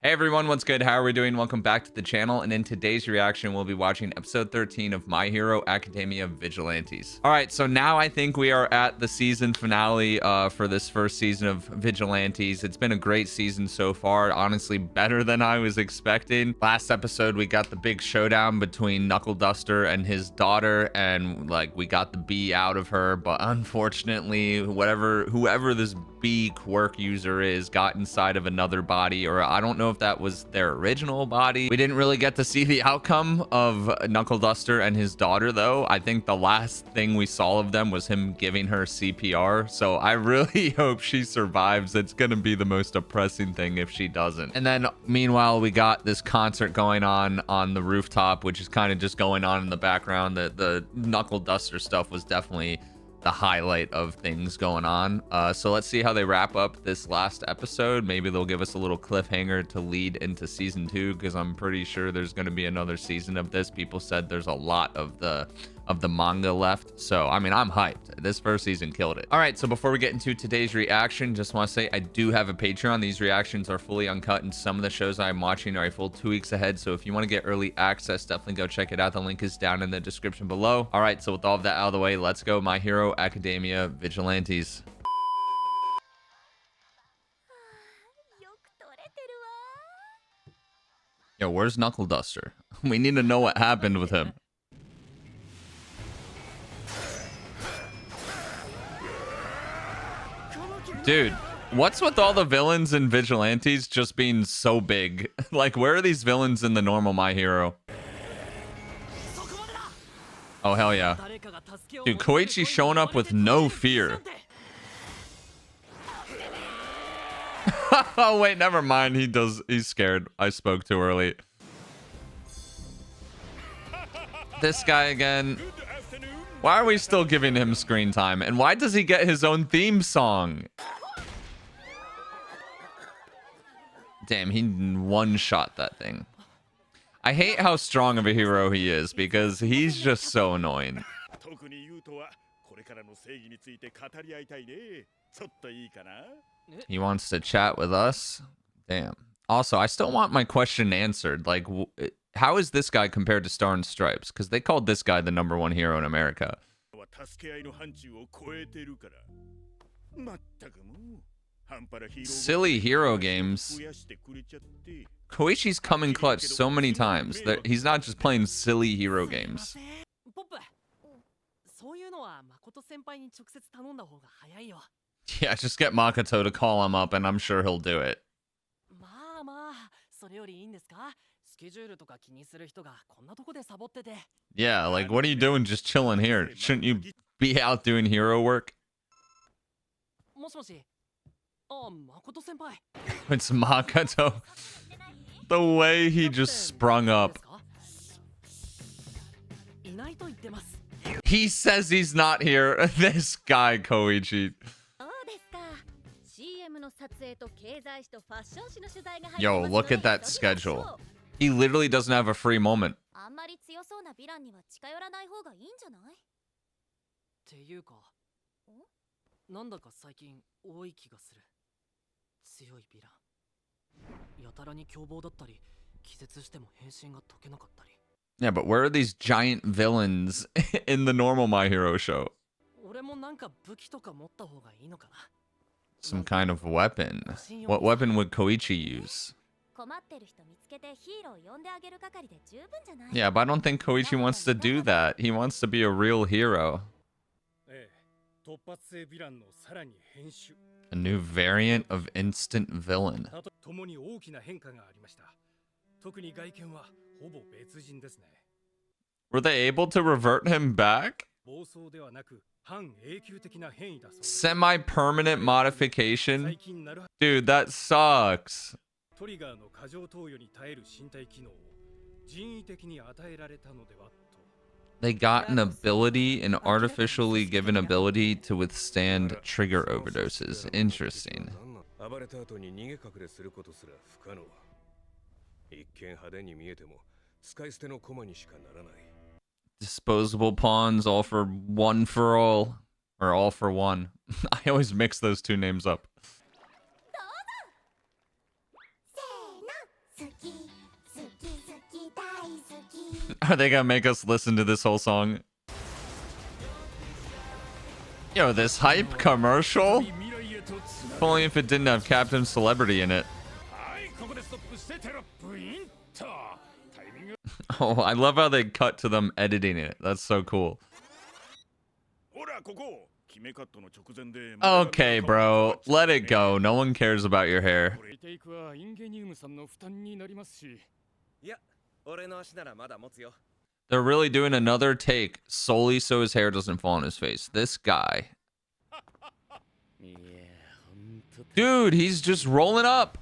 Hey everyone, what's good? How are we doing? Welcome back to the channel, and in today's reaction, we'll be watching episode 13 of My Hero Academia Vigilantes. All right, so now I think we are at the season finale for this first season of Vigilantes. It's been a great season so far, honestly better than I was expecting. Last episode, we got the big showdown between Knuckle Duster and his daughter, and like we got the bee out of her, but unfortunately, whoever this bee quirk user is got inside of another body, or I don't know if that was their original body. We didn't really get to see the outcome of Knuckle Duster and his daughter though. I think the last thing we saw of them was him giving her CPR, so I really hope she survives. It's gonna be the most depressing thing if she doesn't. And then meanwhile, we got this concert going on the rooftop, which is kind of just going on in the background. The Knuckle Duster stuff was definitely the highlight of things going on. So let's see how they wrap up this last episode. Maybe they'll give us a little cliffhanger to lead into season 2, because I'm pretty sure there's going to be another season of this. People said there's a lot of the manga left, so I mean, I'm hyped. This first season killed it. All right, so before we get into today's reaction, just want to say I do have a Patreon. These reactions are fully uncut, and some of the shows I'm watching are a full 2 weeks ahead, so if you want to get early access, definitely go check it out. The link is down in the description below. All right, so with all of that out of the way, let's go My Hero Academia Vigilantes. Yo, where's Knuckle Duster? We need to know what happened with him. Dude, what's with all the villains in Vigilantes just being so big? Like, where are these villains in the normal My Hero? Oh, hell yeah. Dude, Koichi's showing up with no fear. Oh, wait, never mind. He's scared. I spoke too early. This guy again. Why are we still giving him screen time? And why does he get his own theme song? Damn, he one-shot that thing. I hate how strong of a hero he is, because he's just so annoying. He wants to chat with us? Damn. Also, I still want my question answered. Like, how is this guy compared to Star and Stripes? Because they called this guy the #1 hero in America. Silly hero games. Koichi's coming clutch so many times that he's not just playing silly hero games. Yeah, just get Makoto to call him up and I'm sure he'll do it. Yeah, like, what are you doing just chilling here? Shouldn't you be out doing hero work? It's Makoto. The way he just sprung up. He says he's not here. This guy, Koichi. Yo, look at that schedule. He literally doesn't have a free moment. Yeah, but where are these giant villains in the normal My Hero show? Some kind of weapon. What weapon would Koichi use? Yeah, but I don't think Koichi wants to do that. He wants to be a real hero. A new variant of instant villain. Were they able to revert him back? Semi-permanent modification? Dude, that sucks. They got an ability, an artificially given ability to withstand trigger overdoses. Interesting. Disposable pawns, all for one for all. Or all for one. I always mix those two names up. Are they gonna make us listen to this whole song? Yo, this hype commercial? If only if it didn't have Captain Celebrity in it. Oh, I love how they cut to them editing it. That's so cool. Okay, bro. Let it go. No one cares about your hair. They're really doing another take solely so his hair doesn't fall on his face. This guy. Dude, he's just rolling up.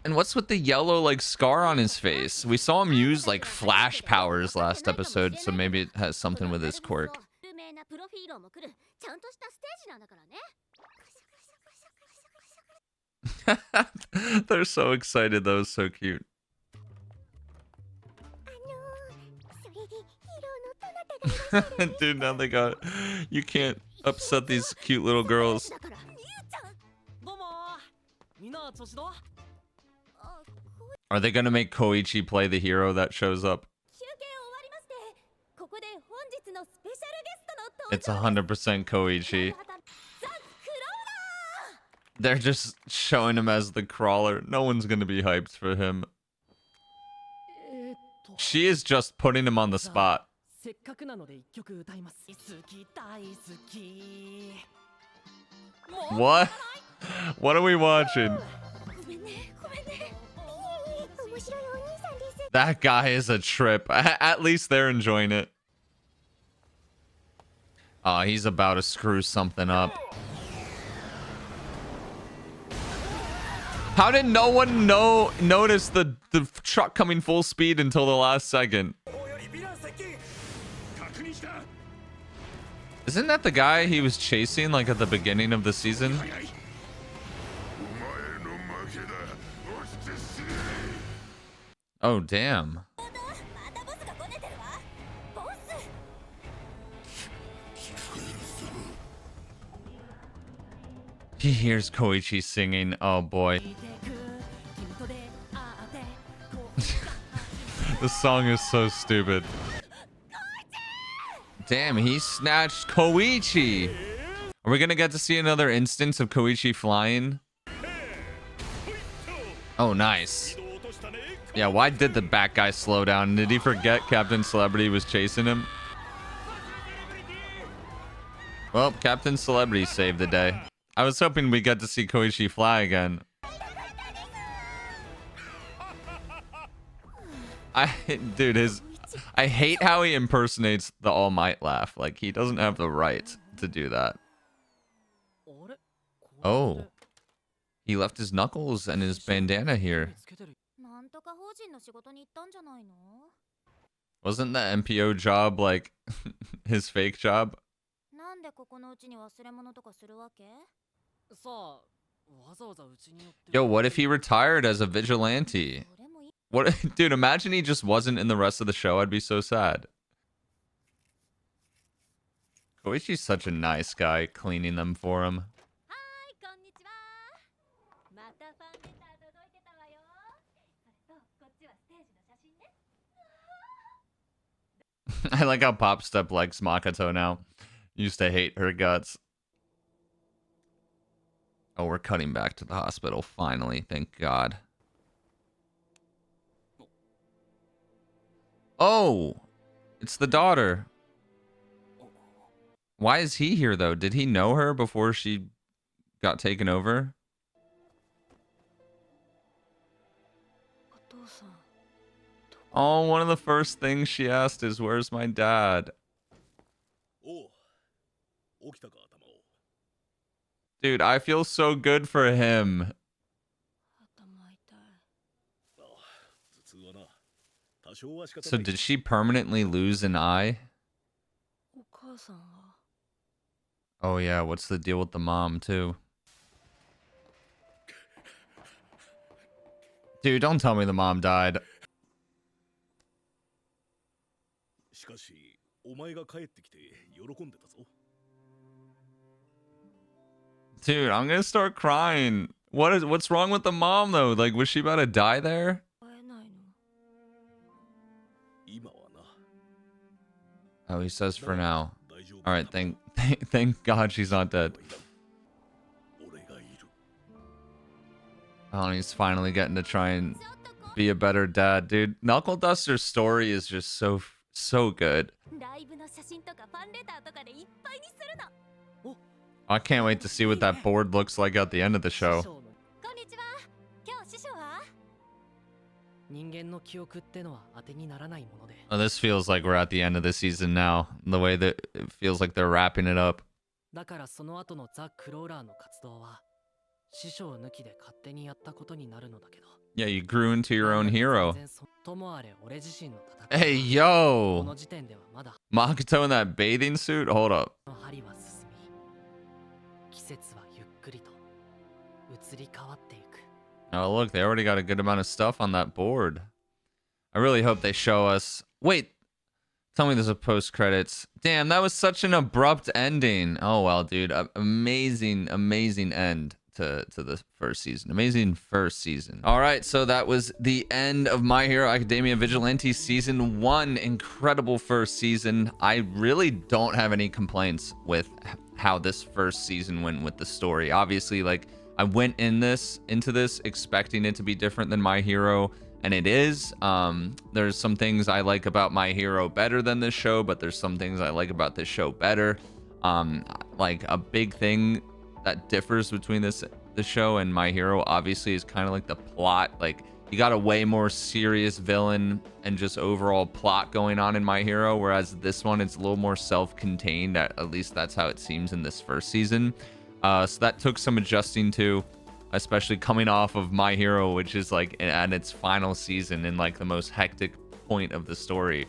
And what's with the yellow like scar on his face? We saw him use like flash powers last episode, so maybe it has something with his quirk. They're so excited. That was so cute. Dude, now they got... You can't upset these cute little girls. Are they gonna make Koichi play the hero that shows up? It's 100% Koichi. They're just showing him as the crawler. No one's gonna be hyped for him. She is just putting him on the spot. What? What are we watching? That guy is a trip. At least they're enjoying it. Oh, he's about to screw something up. How did no one notice the truck coming full speed until the last second? Isn't that the guy he was chasing like at the beginning of the season? Oh, damn. He hears Koichi singing. Oh, boy. The song is so stupid. Damn, he snatched Koichi. Are we gonna get to see another instance of Koichi flying? Oh, nice. Yeah, why did the back guy slow down? Did he forget Captain Celebrity was chasing him? Well, Captain Celebrity saved the day. I was hoping we got to see Koichi fly again. Dude, I hate how he impersonates the All Might laugh. Like, he doesn't have the right to do that. Oh. He left his knuckles and his bandana here. Wasn't the MPO job, like, his fake job? Yo, what if he retired as a vigilante? What, dude, imagine he just wasn't in the rest of the show. I'd be so sad. Koichi's such a nice guy, cleaning them for him. I like how Pop Step likes Makoto now. Used to hate her guts. Oh, we're cutting back to the hospital finally. Thank God. Oh, it's the daughter. Why is he here, though? Did he know her before she got taken over? Oh, one of the first things she asked is, "Where's my dad?" Dude, I feel so good for him. So did she permanently lose an eye? Oh yeah, what's the deal with the mom too? Dude, don't tell me the mom died. Dude, I'm gonna start crying. What's wrong with the mom though? Like, was she about to die there? Oh, he says for now. All right, thank God she's not dead. Oh, he's finally getting to try and be a better dad, dude. Knuckle Duster's story is just so good. I can't wait to see what that board looks like at the end of the show. Oh, this feels like we're at the end of the season now. The way that it feels like they're wrapping it up. Yeah, you grew into your own hero. Hey, yo! Makoto in that bathing suit? Hold up. Oh, look, they already got a good amount of stuff on that board. I really hope they show us... Wait, tell me there's a post-credits. Damn, that was such an abrupt ending. Oh, well, dude. Amazing end to the first season. Amazing first season. All right, so that was the end of My Hero Academia Vigilantes Season 1. Incredible first season. I really don't have any complaints with how this first season went with the story. Obviously, like, I went into this expecting it to be different than My Hero, and it is. There's some things I like about My Hero better than this show, but there's some things I like about this show better. Like a big thing that differs between this show and My Hero obviously is kind of like the plot. Like, you got a way more serious villain and just overall plot going on in My Hero, whereas this one, it's a little more self-contained. At least that's how it seems in this first season. So that took some adjusting to, especially coming off of My Hero, which is like at its final season in like the most hectic point of the story.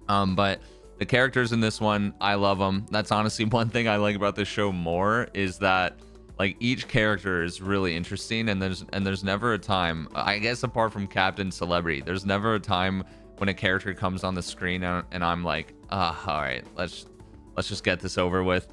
But the characters in this one, I love them. That's honestly one thing I like about this show more, is that like each character is really interesting, and there's never a time, I guess apart from Captain Celebrity, there's never a time when a character comes on the screen and I'm like, all right, let's just get this over with.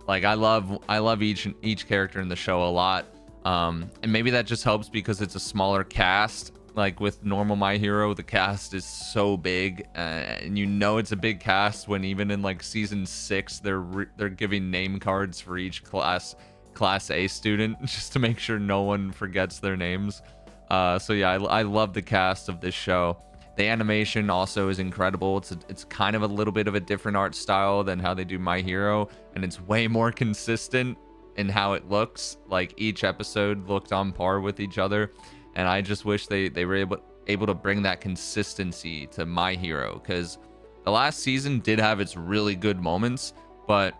Like, I love each character in the show a lot. And maybe that just helps because it's a smaller cast. Like with normal My Hero, the cast is so big, and you know it's a big cast when even in like season 6 they're giving name cards for each class A student just to make sure no one forgets their names. So yeah, I love the cast of this show. The animation also is incredible. It's kind of a little bit of a different art style than how they do My Hero, and it's way more consistent in how it looks. Like each episode looked on par with each other, and I just wish they were able to bring that consistency to My Hero, because the last season did have its really good moments, but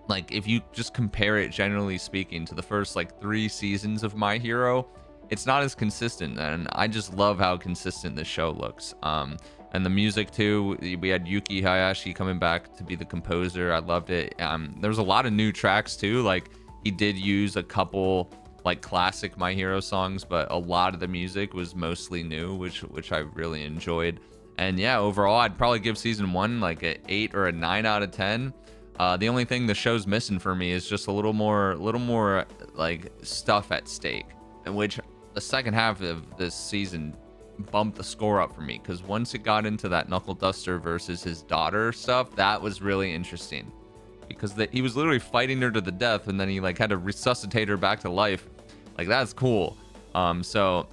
like if you just compare it generally speaking to the first like 3 seasons of My Hero, it's not as consistent, and I just love how consistent this show looks. And the music too, we had Yuki Hayashi coming back to be the composer. I loved it. There was a lot of new tracks too. Like, he did use a couple like classic My Hero songs, but a lot of the music was mostly new, which I really enjoyed. And yeah, overall, I'd probably give season 1 like an 8 or a 9 out of 10. The only thing the show's missing for me is just a little more like stuff at stake, in which the second half of this season bumped the score up for me, because once it got into that Knuckle Duster versus his daughter stuff, that was really interesting, because he was literally fighting her to the death, and then he like had to resuscitate her back to life. Like, that's cool. So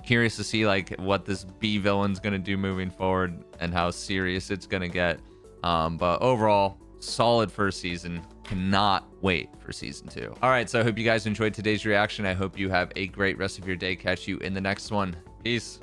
curious to see like what this B villain's gonna do moving forward and how serious it's gonna get. But overall, solid first season. Cannot wait for season 2. All right, so I hope you guys enjoyed today's reaction. I hope you have a great rest of your day. Catch you in the next one. Peace.